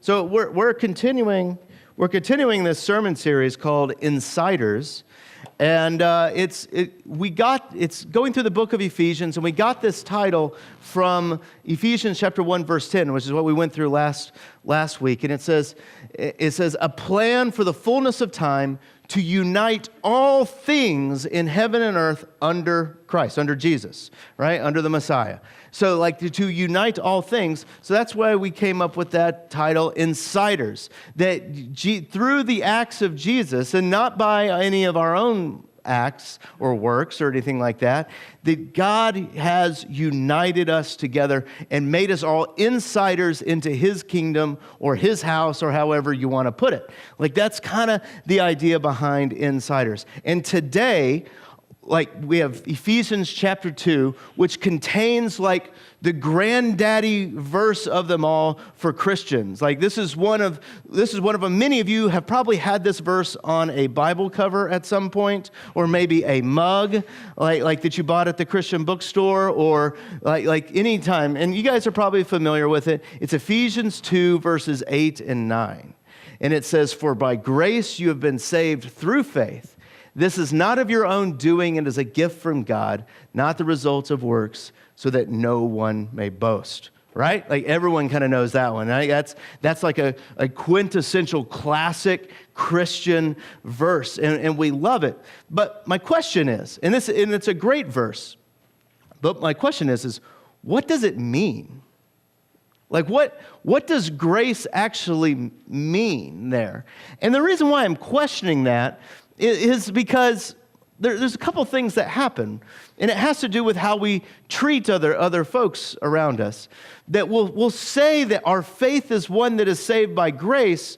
So we're continuing this sermon series called Insiders, and it's going through the book of Ephesians, and we got this title from Ephesians chapter 1 verse 10, which is what we went through last week, and it says a plan for the fullness of time to unite all things in heaven and earth under Christ, under Jesus, right? Under the Messiah. So like to unite all things. So that's why we came up with that title, Insiders. That through the acts of Jesus, and not by any of our own acts or works or anything like that, that God has united us together and made us all insiders into His kingdom or His house, or however you want to put it. Like that's kind of the idea behind Insiders. And today, like we have Ephesians chapter 2, which contains like the granddaddy verse of them all for Christians. Like this is one of them. Many of you have probably had this verse on a Bible cover at some point, or maybe a mug, like that you bought at the Christian bookstore, or like any time. And you guys are probably familiar with it. It's Ephesians 2 verses 8 and 9. And it says, "For by grace you have been saved through faith. This is not of your own doing, it is a gift from God, not the results of works, so that no one may boast." Right? Like everyone kind of knows that one, right? That's like a quintessential classic Christian verse, and we love it. But my question is, and it's a great verse, but my question is what does it mean? Like what does grace actually mean there? And the reason why I'm questioning that is because there's a couple things that happen, and it has to do with how we treat other folks around us. That we'll say that our faith is one that is saved by grace,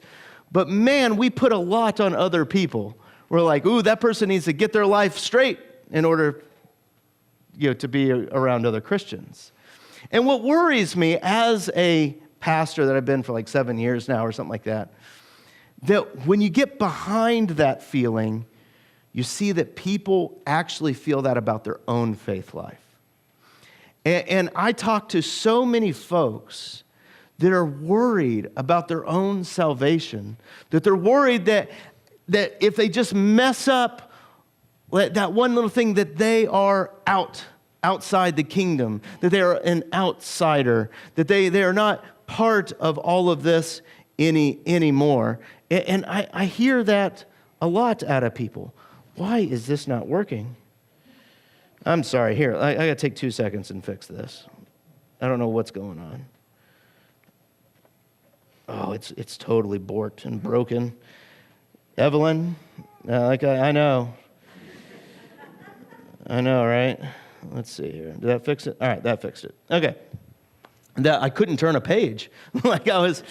but man, we put a lot on other people. We're like, ooh, that person needs to get their life straight in order, to be around other Christians. And what worries me as a pastor that I've been for like 7 years now or something like that when you get behind that feeling, you see that people actually feel that about their own faith life. And I talk to so many folks that are worried about their own salvation, that they're worried that if they just mess up that one little thing, that they are outside the kingdom, that they are an outsider, that they are not part of all of this anymore. And I hear that a lot out of people. Why is this not working? I'm sorry, here, I gotta take 2 seconds and fix this. I don't know what's going on. Oh, it's totally borked and broken. Evelyn, I know. I know, right? Let's see here. Did that fix it? All right, that fixed it. Okay. I couldn't turn a page. Like I was.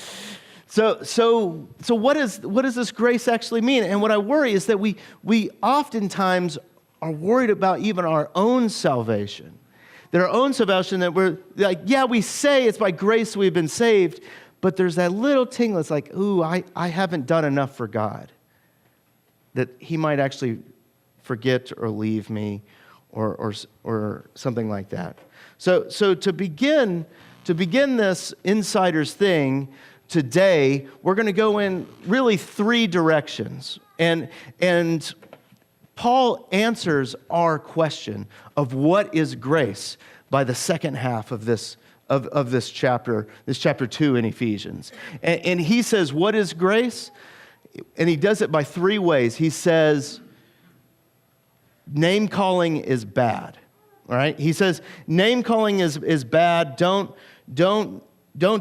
So what does this grace actually mean? And what I worry is that we oftentimes are worried about even our own salvation. That our own salvation, that we're like, yeah, we say it's by grace we've been saved, but there's that little tingle. It's like, ooh, I haven't done enough for God. That He might actually forget or leave me, or something like that. So to begin this Insiders thing today, we're going to go in really 3 directions. And Paul answers our question of what is grace by the second half of this chapter 2 in Ephesians. And he says, what is grace? And he does it by 3 ways. He says, name calling is bad. All right? He says, name calling is bad. Don't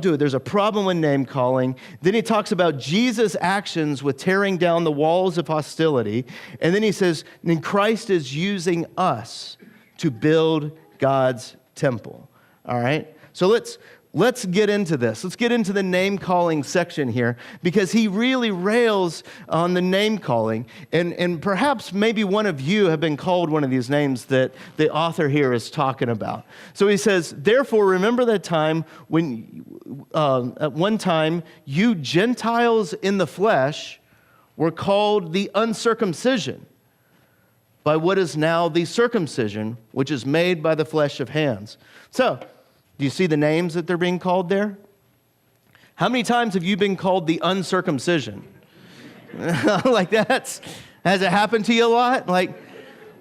do it. There's a problem with name calling. Then he talks about Jesus' actions with tearing down the walls of hostility. And then he says, and Christ is using us to build God's temple. All right? So let's get into this. Let's get into the name calling section here, because he really rails on the name calling. And perhaps maybe one of you have been called one of these names that the author here is talking about. So he says, therefore, remember that time when at one time you Gentiles in the flesh were called the uncircumcision by what is now the circumcision, which is made by the flesh of hands. So, do you see the names that they're being called there? How many times have you been called the uncircumcision? Like has it happened to you a lot? Like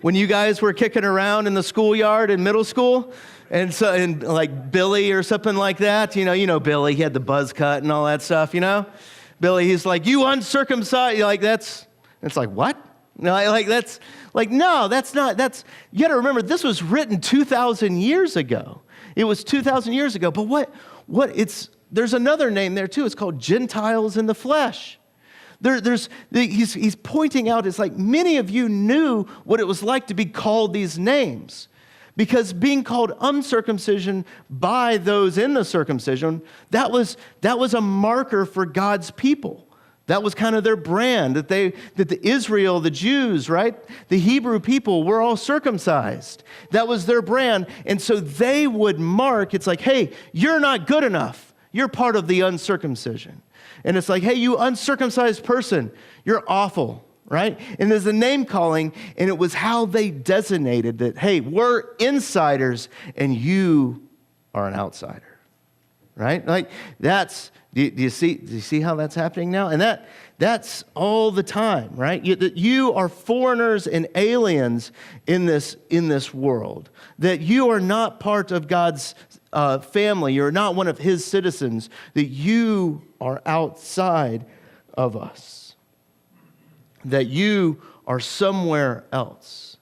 when you guys were kicking around in the schoolyard in middle school, and like Billy or something like that, you know Billy, he had the buzz cut and all that stuff, Billy, he's like, you uncircumcised, it's like, what? No, no, that's not, you got to remember, this was written 2,000 years ago. It was 2,000 years ago, but there's another name there too. It's called Gentiles in the flesh. He's pointing out, it's like many of you knew what it was like to be called these names. Because being called uncircumcision by those in the circumcision, that was a marker for God's people. That was kind of their brand, that the Israel, the Jews, right? The Hebrew people were all circumcised. That was their brand. And so they would mark, it's like, hey, you're not good enough. You're part of the uncircumcision. And it's like, hey, you uncircumcised person, you're awful, right? And there's a name calling, and it was how they designated that, hey, we're insiders and you are an outsider, right? Like do you see how that's happening now? And that's all the time, right? You are foreigners and aliens in this world. That you are not part of God's family. You're not one of his citizens. That you are outside of us. That you are somewhere else.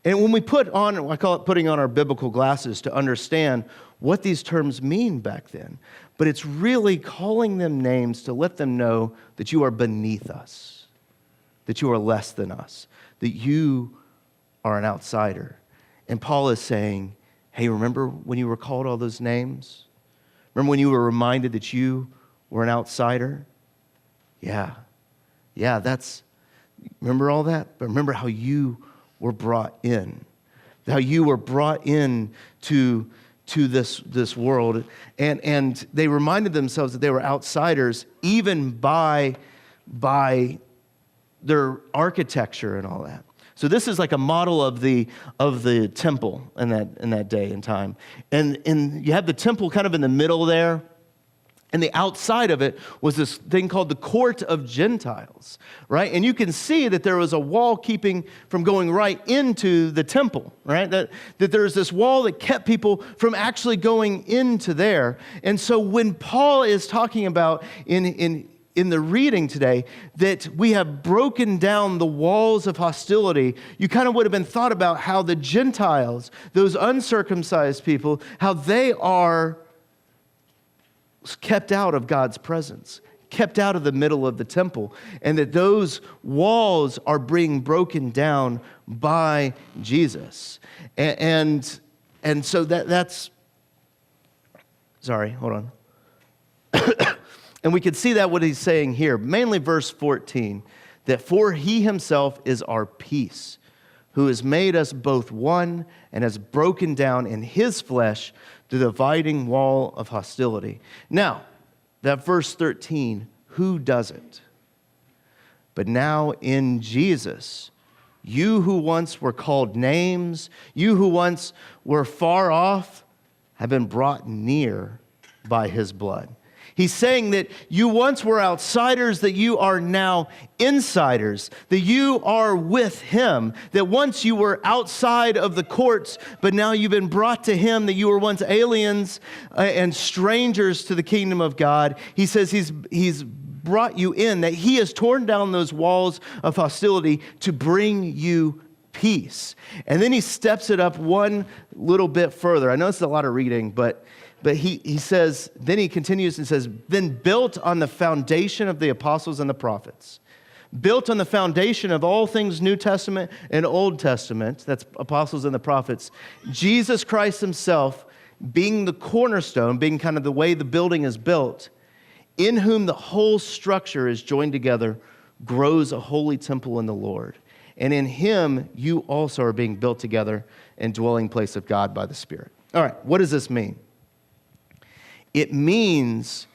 And when we I call it putting on our biblical glasses to understand what these terms mean back then. But it's really calling them names to let them know that you are beneath us, that you are less than us, that you are an outsider. And Paul is saying, hey, remember when you were called all those names? Remember when you were reminded that you were an outsider? Yeah, remember all that? But remember how you were brought in, how you were brought in to this world, and they reminded themselves that they were outsiders even by their architecture and all that. So this is like a model of the temple in that day and time, and you have the temple kind of in the middle there. And the outside of it was this thing called the court of Gentiles, right? And you can see that there was a wall keeping from going right into the temple, right? That there was this wall that kept people from actually going into there. And so when Paul is talking about in the reading today that we have broken down the walls of hostility, you kind of would have been thought about how the Gentiles, those uncircumcised people, how they are kept out of God's presence, kept out of the middle of the temple, and that those walls are being broken down by Jesus. And so that's, sorry, hold on. And we can see that what he's saying here, mainly verse 14, that for he himself is our peace, who has made us both one and has broken down in his flesh the dividing wall of hostility. Now, that verse 13, who does it? But now in Jesus, you who once were called names, you who once were far off, have been brought near by his blood. He's saying that you once were outsiders, that you are now insiders, that you are with him, that once you were outside of the courts, but now you've been brought to him, that you were once aliens and strangers to the kingdom of God. He says he's brought you in, that he has torn down those walls of hostility to bring you peace. And then he steps it up one little bit further. I know it's a lot of reading, but he says, then he continues and says, then built on the foundation of the apostles and the prophets, built on the foundation of all things New Testament and Old Testament, that's apostles and the prophets, Jesus Christ himself being the cornerstone, being kind of the way the building is built, in whom the whole structure is joined together, grows a holy temple in the Lord. And in him, you also are being built together in dwelling place of God by the Spirit. All right, what does this mean? It means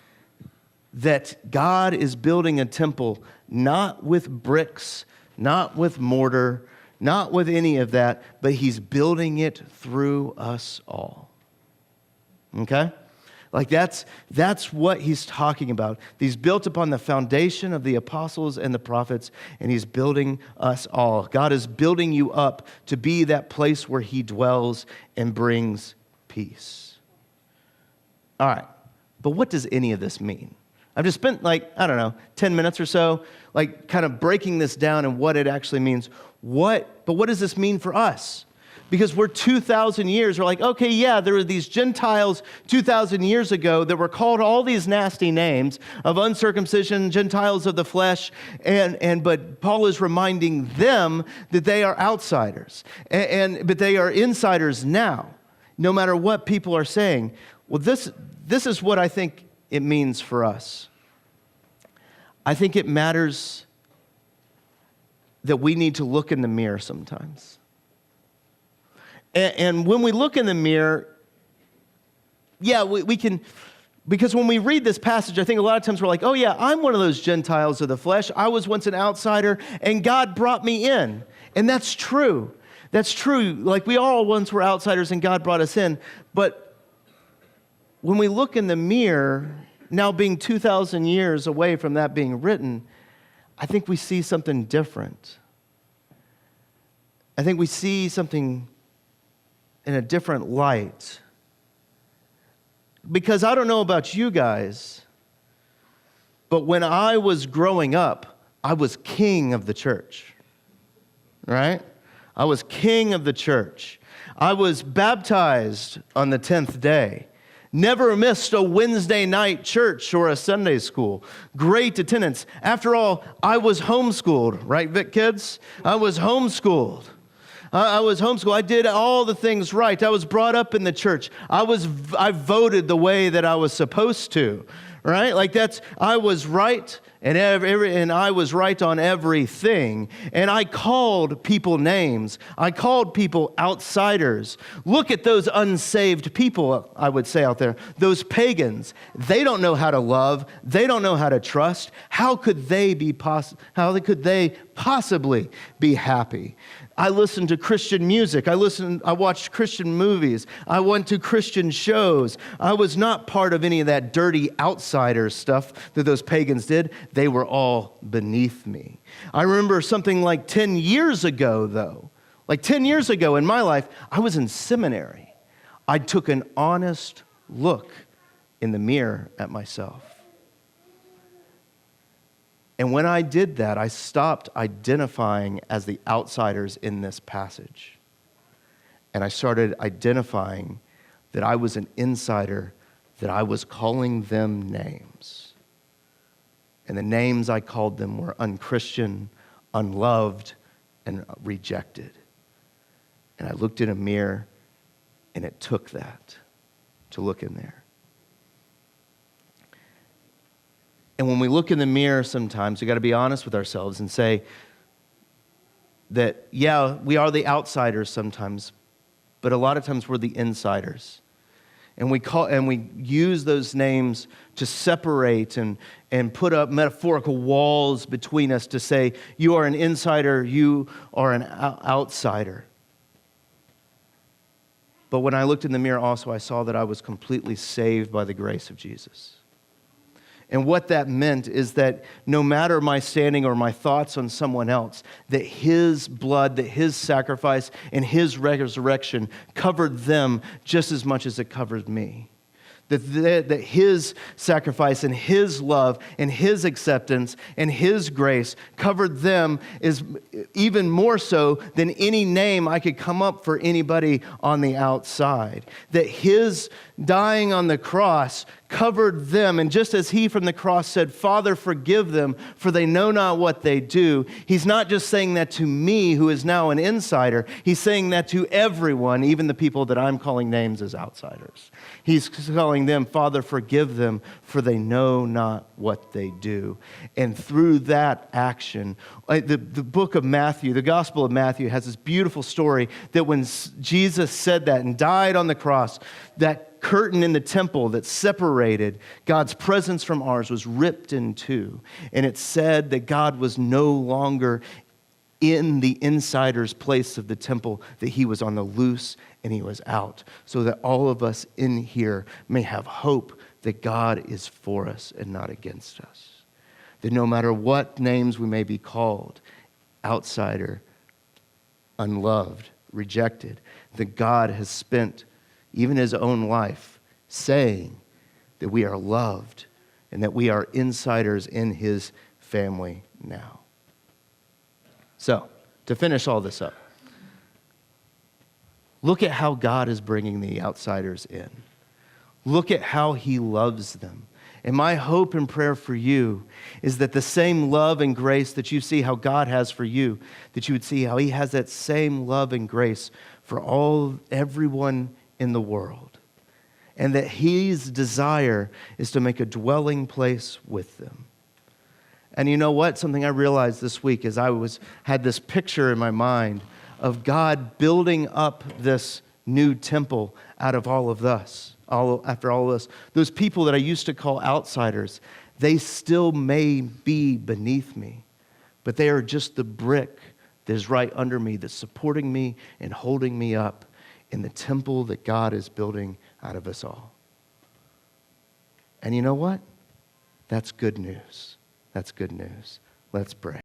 that God is building a temple not with bricks, not with mortar, not with any of that, but he's building it through us all. Okay? Like that's what he's talking about. He's built upon the foundation of the apostles and the prophets, and he's building us all. God is building you up to be that place where he dwells and brings peace. All right, but what does any of this mean? I've just spent 10 minutes or so, kind of breaking this down and what it actually means. But what does this mean for us? Because we're 2,000 years, we're like, okay, yeah, there were these Gentiles 2,000 years ago that were called all these nasty names of uncircumcision, Gentiles of the flesh, but Paul is reminding them that they are outsiders, but they are insiders now, no matter what people are saying. Well, this is what I think it means for us. I think it matters that we need to look in the mirror sometimes. And when we look in the mirror, yeah, we can, because when we read this passage, I think a lot of times we're like, oh yeah, I'm one of those Gentiles of the flesh. I was once an outsider, and God brought me in. And that's true. That's true. Like we all once were outsiders, and God brought us in. But when we look in the mirror, now being 2,000 years away from that being written, I think we see something different. I think we see something in a different light. Because I don't know about you guys, but when I was growing up, I was king of the church, right? I was king of the church. I was baptized on the 10th day. Never missed a Wednesday night church or a Sunday school. Great attendance. After all, I was homeschooled, right, Vic kids? I was homeschooled. I was homeschooled. I did all the things right. I was brought up in the church. I voted the way that I was supposed to, right? I was right, and I was right on everything. And I called people names. I called people outsiders. Look at those unsaved people, I would say out there. Those pagans. They don't know how to love. They don't know how to trust. How could they possibly be happy? I listened to Christian music. I watched Christian movies. I went to Christian shows. I was not part of any of that dirty outsider stuff that those pagans did. They were all beneath me. I remember something like 10 years ago, though. Like 10 years ago in my life, I was in seminary. I took an honest look in the mirror at myself. And when I did that, I stopped identifying as the outsiders in this passage. And I started identifying that I was an insider, that I was calling them names. And the names I called them were unchristian, unloved, and rejected. And I looked in a mirror, and it took that to look in there. And when we look in the mirror sometimes, we got to be honest with ourselves and say that, yeah, we are the outsiders sometimes, but a lot of times we're the insiders. And we use those names to separate and put up metaphorical walls between us to say, you are an insider, you are an outsider. But when I looked in the mirror also, I saw that I was completely saved by the grace of Jesus. And what that meant is that no matter my standing or my thoughts on someone else, that his blood, that his sacrifice, and his resurrection covered them just as much as it covered me. That his sacrifice and his love and his acceptance and his grace covered them is even more so than any name I could come up for anybody on the outside. That his dying on the cross covered them, and just as he from the cross said, Father, forgive them, for they know not what they do, he's not just saying that to me, who is now an insider, he's saying that to everyone, even the people that I'm calling names as outsiders. He's calling them, Father, forgive them, for they know not what they do. And through that action, the book of Matthew, the Gospel of Matthew, has this beautiful story that when Jesus said that and died on the cross, that curtain in the temple that separated God's presence from ours was ripped in two. And it said that God was no longer in the insider's place of the temple, that he was on the loose and he was out, so that all of us in here may have hope that God is for us and not against us. That no matter what names we may be called, outsider, unloved, rejected, that God has spent even his own life saying that we are loved and that we are insiders in his family now. So, to finish all this up, look at how God is bringing the outsiders in. Look at how he loves them. And my hope and prayer for you is that the same love and grace that you see how God has for you, that you would see how he has that same love and grace for everyone in the world. And that his desire is to make a dwelling place with them. And you know what? Something I realized this week as I had this picture in my mind of God building up this new temple out of all of us. After all of this, those people that I used to call outsiders, they still may be beneath me, but they are just the brick that is right under me, that's supporting me and holding me up in the temple that God is building out of us all. And you know what? That's good news. That's good news. Let's pray.